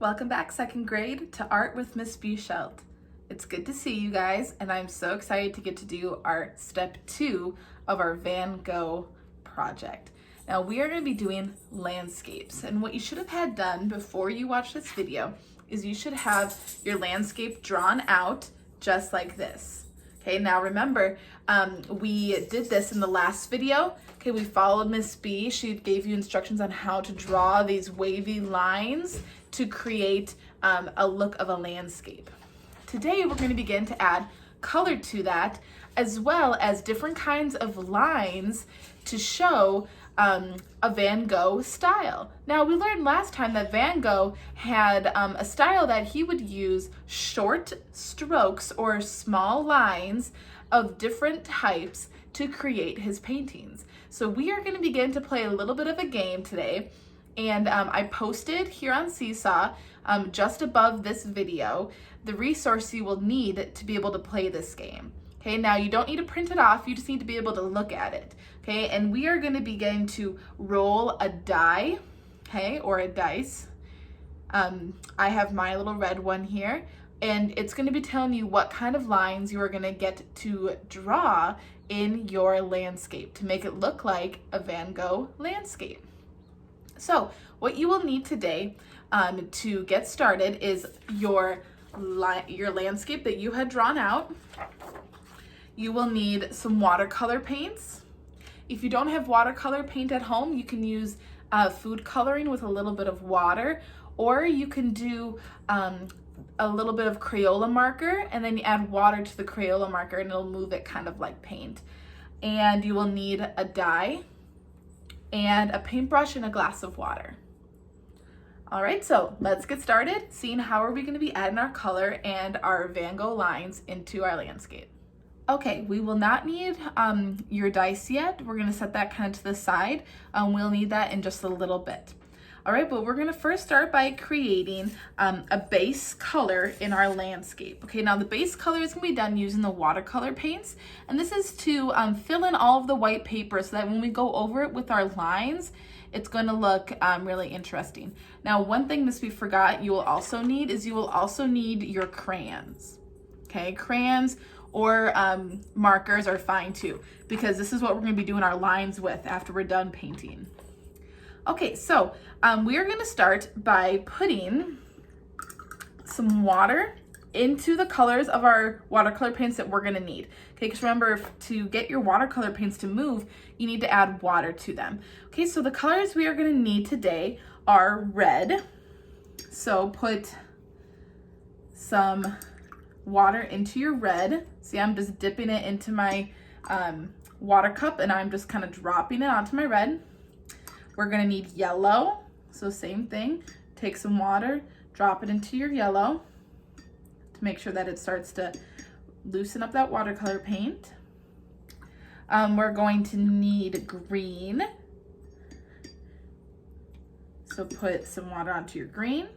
Welcome back, second grade, to Art with Miss Buchelt. It's good to see you guys, and I'm so excited to get to do our step 2 of our Van Gogh project. Now we are going to be doing landscapes, and what you should have had done before you watch this video is you should have your landscape drawn out just like this. Okay, now remember, we did this in the last video. Okay, we followed Miss B. She gave you instructions on how to draw these wavy lines to create a look of a landscape. Today, we're going to begin to add color to that, as well as different kinds of lines to show a Van Gogh style. Now, we learned last time that Van Gogh had a style that he would use short strokes or small lines of different types to create his paintings. So we are going to begin to play a little bit of a game today, and I posted here on Seesaw just above this video the resource you will need to be able to play this game. Okay, now you don't need to print it off, you just need to be able to look at it. Okay, and we are going to begin to roll a die, okay, or a dice. I have my little red one here, and it's going to be telling you what kind of lines you are going to get to draw in your landscape to make it look like a Van Gogh landscape. So what you will need today to get started is your landscape that you had drawn out. You will need some watercolor paints. If you don't have watercolor paint at home, you can use food coloring with a little bit of water, or you can do a little bit of Crayola marker, and then you add water to the Crayola marker and it'll move it kind of like paint. And you will need a die and a paintbrush and a glass of water. All right, so let's get started seeing how are we going to be adding our color and our Van Gogh lines into our landscape. Okay, we will not need your dice yet. We're going to set that kind of to the side. We'll need that in just a little bit. All right, but we're going to first start by creating a base color in our landscape. Okay, now the base color is going to be done using the watercolor paints, and this is to fill in all of the white paper so that when we go over it with our lines, it's going to look really interesting. Now, one thing we forgot you will also need is you will also need your crayons. Okay, crayons or markers are fine too, because this is what we're going to be doing our lines with after we're done painting. Okay, so we are going to start by putting some water into the colors of our watercolor paints that we're going to need. Okay, because remember, to get your watercolor paints to move, you need to add water to them. Okay, so the colors we are going to need today are red. So put some water into your red. See, I'm just dipping it into my water cup, and I'm just kind of dropping it onto my red. We're going to need yellow. So same thing, take some water, drop it into your yellow to make sure that it starts to loosen up that watercolor paint. We're going to need green. So put some water onto your green.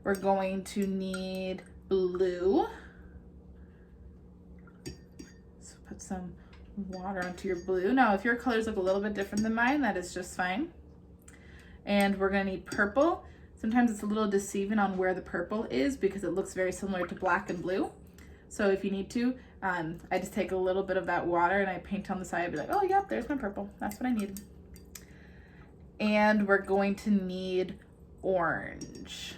We're going to need blue. So put some water onto your blue. Now, if your colors look a little bit different than mine, that is just fine. And we're going to need purple. Sometimes it's a little deceiving on where the purple is because it looks very similar to black and blue. So if you need to, I just take a little bit of that water and I paint on the side. I'd be like, oh, yep, there's my purple. That's what I need. And we're going to need orange.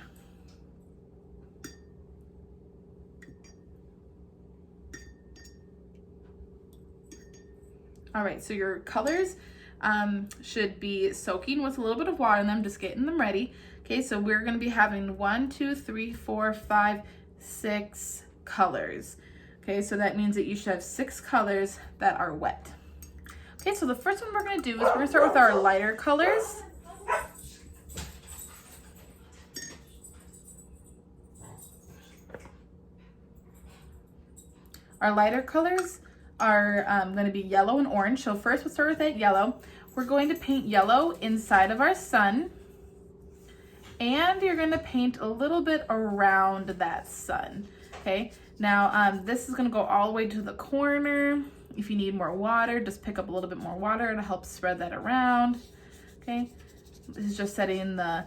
All right, so your colors should be soaking with a little bit of water in them, just getting them ready. Okay, so we're going to be having 1, 2, 3, 4, 5, 6 colors. Okay, so that means that you should have 6 colors that are wet. Okay, so the first one we're going to do is we're going to start with our lighter colors. Our lighter colors are going to be yellow and orange. So first we'll start with that yellow. We're going to paint yellow inside of our sun, and you're going to paint a little bit around that sun. Okay, now this is going to go all the way to the corner. If you need more water, just pick up a little bit more water to help spread that around. Okay, This is just setting the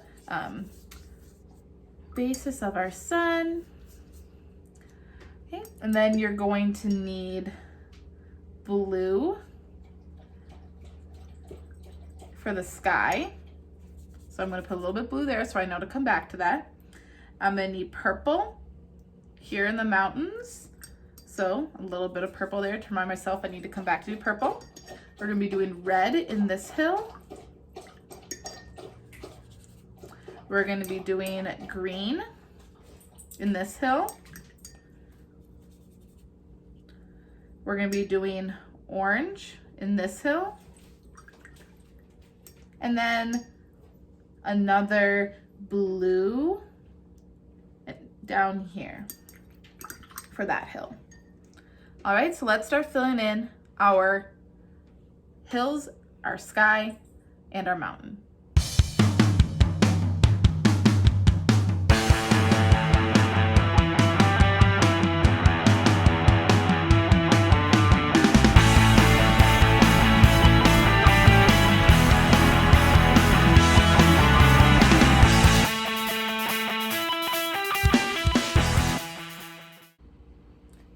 basis of our sun. Okay, and then you're going to need blue for the sky. So I'm going to put a little bit blue there so I know to come back to that. I'm going to need purple here in the mountains. So a little bit of purple there to remind myself I need to come back to do purple. We're going to be doing red in this hill. We're going to be doing green in this hill. We're going to be doing orange in this hill. And then another blue down here for that hill. All right, so let's start filling in our hills, our sky, and our mountain.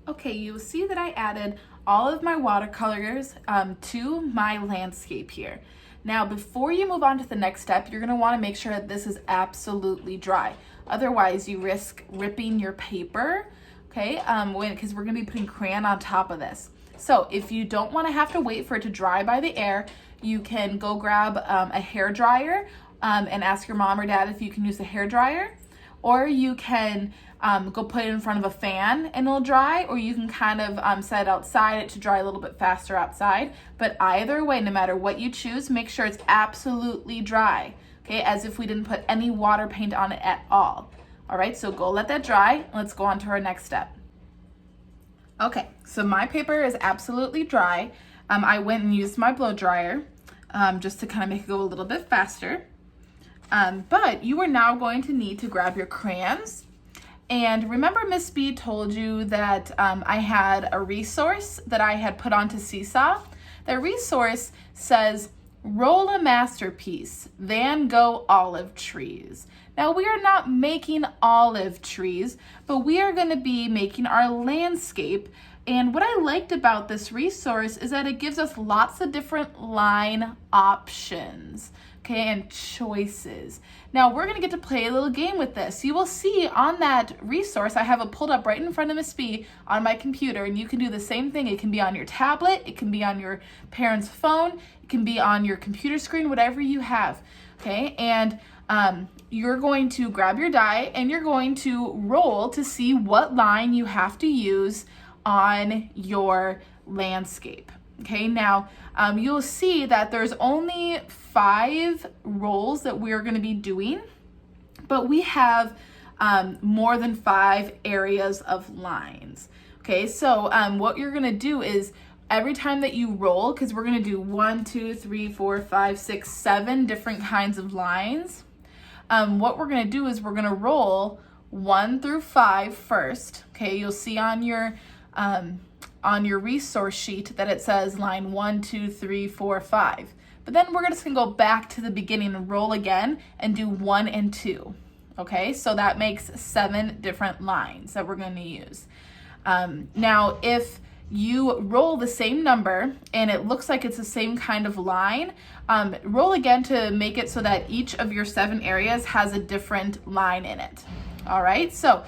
Okay, you'll see that I added all of my watercolors to my landscape here. Now, before you move on to the next step, you're gonna wanna make sure that this is absolutely dry. Otherwise, you risk ripping your paper, okay? Because we're gonna be putting crayon on top of this. So if you don't wanna have to wait for it to dry by the air, you can go grab a hair dryer and ask your mom or dad if you can use a hair dryer. Or you can go put it in front of a fan and it'll dry, or you can kind of set it outside to dry a little bit faster outside. But either way, no matter what you choose, make sure it's absolutely dry, okay? As if we didn't put any water paint on it at all. All right, so go let that dry. And let's go on to our next step. Okay, so my paper is absolutely dry. I went and used my blow dryer just to kind of make it go a little bit faster. But you are now going to need to grab your crayons. And remember Miss B told you that I had a resource that I had put onto Seesaw? The resource says, roll a masterpiece, Van Gogh olive trees. Now we are not making olive trees, but we are going to be making our landscape. And what I liked about this resource is that it gives us lots of different line options, okay, and choices. Now we're gonna get to play a little game with this. You will see on that resource, I have it pulled up right in front of Miss B on my computer, and you can do the same thing. It can be on your tablet, it can be on your parent's phone, it can be on your computer screen, whatever you have, okay? And you're going to grab your die and you're going to roll to see what line you have to use on your landscape. Okay, now you'll see that there's only 5 rolls that we're going to be doing, but we have more than 5 areas of lines. Okay, so what you're going to do is every time that you roll, because we're going to do 1, 2, 3, 4, 5, 6, 7 different kinds of lines, what we're going to do is we're going to roll 1 through 5 first. Okay, you'll see on your resource sheet that it says line 1, 2, 3, 4, 5. But then we're just gonna go back to the beginning and roll again and do 1 and 2. Okay, so that makes 7 different lines that we're gonna use. Now, if you roll the same number and it looks like it's the same kind of line, roll again to make it so that each of your 7 areas has a different line in it. All right, so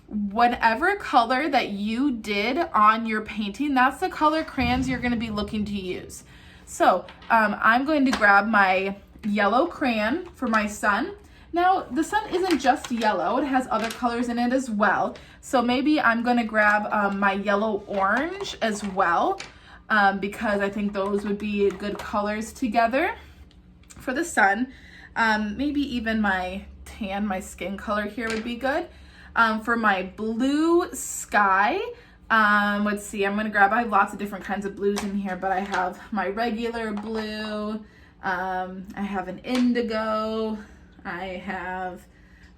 whatever color that you did on your painting, that's the color crayons you're going to be looking to use. So I'm going to grab my yellow crayon for my sun. Now the sun isn't just yellow, it has other colors in it as well. So maybe I'm going to grab my yellow orange as well, because I think those would be good colors together for the sun. Maybe even my tan, my skin color here would be good. For my blue sky, let's see, I'm going to grab, I have lots of different kinds of blues in here, but I have my regular blue, I have an indigo, I have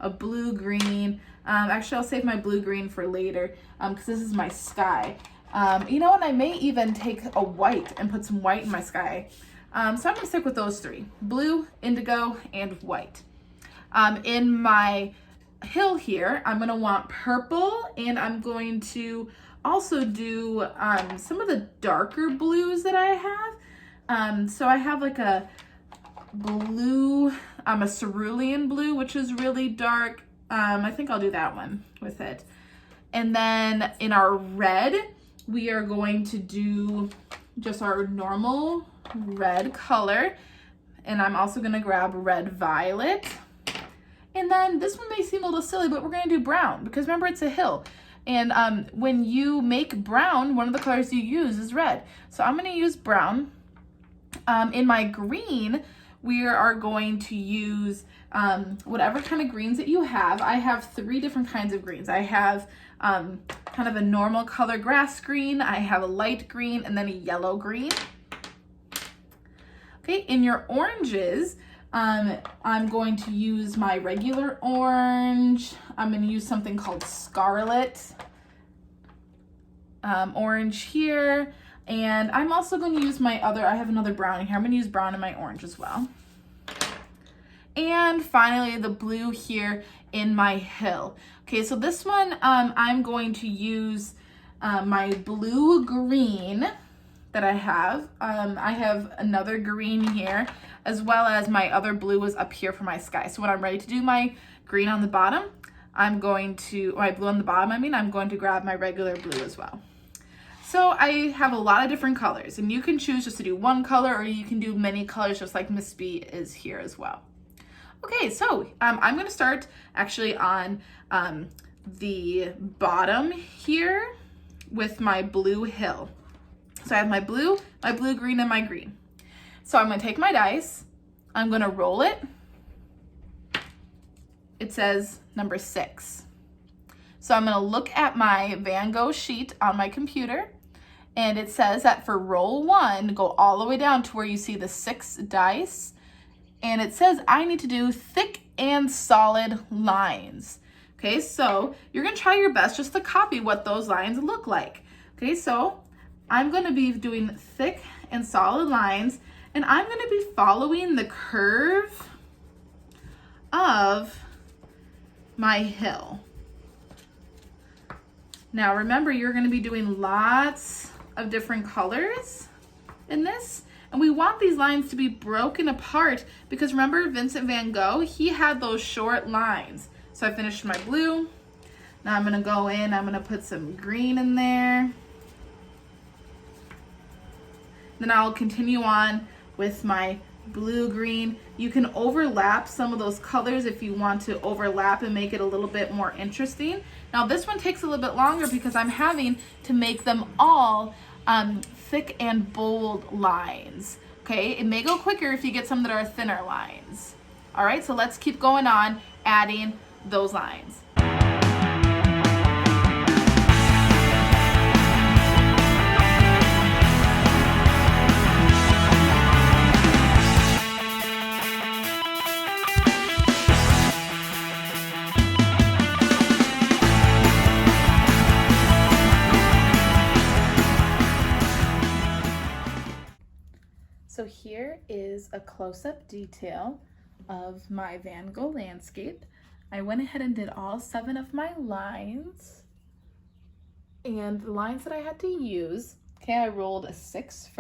a blue-green. Actually, I'll save my blue-green for later, because this is my sky. You know what, I may even take a white and put some white in my sky. So I'm gonna stick with those three: blue, indigo, and white. In my hill here, I'm gonna want purple, and I'm going to also do some of the darker blues that I have. So I have like a blue, a cerulean blue, which is really dark. I think I'll do that one with it. And then in our red, we are going to do just our normal red color. And I'm also gonna grab red violet. And then this one may seem a little silly, but we're gonna do brown because remember it's a hill. And when you make brown, one of the colors you use is red. So I'm gonna use brown. In my green, we are going to use whatever kind of greens that you have. I have 3 different kinds of greens. I have kind of a normal color grass green, I have a light green, and then a yellow green. Okay, in your oranges, I'm going to use my regular orange. I'm going to use something called scarlet orange here. And I'm also going to use I have another brown here. I'm going to use brown in my orange as well. And finally, the blue here in my hill. Okay, so this one, I'm going to use my blue green that I have. I have another green here, as well as my other blue is up here for my sky. So when I'm ready to do my green on the bottom, my blue on the bottom, I'm going to grab my regular blue as well. So I have a lot of different colors, and you can choose just to do one color, or you can do many colors just like Miss B is here as well. Okay, so I'm gonna start actually on the bottom here with my blue hill. So I have my blue green, and my green. So I'm gonna take my dice, I'm gonna roll it. It says number 6. So I'm gonna look at my Van Gogh sheet on my computer, and it says that for roll 1, go all the way down to where you see the 6 dice, and it says I need to do thick and solid lines. Okay, so you're gonna try your best just to copy what those lines look like. Okay, so I'm gonna be doing thick and solid lines, and I'm gonna be following the curve of my hill. Now remember, you're gonna be doing lots of different colors in this, and we want these lines to be broken apart because remember Vincent van Gogh, he had those short lines. So I finished my blue. Now I'm gonna go in, I'm gonna put some green in there. Then I'll continue on with my blue-green. You can overlap some of those colors if you want to overlap and make it a little bit more interesting. Now this one takes a little bit longer because I'm having to make them all thick and bold lines. Okay, it may go quicker if you get some that are thinner lines. All right, so let's keep going on adding those lines. So here is a close-up detail of my Van Gogh landscape. I went ahead and did all 7 of my lines, and the lines that I had to use, okay, I rolled a 6 first.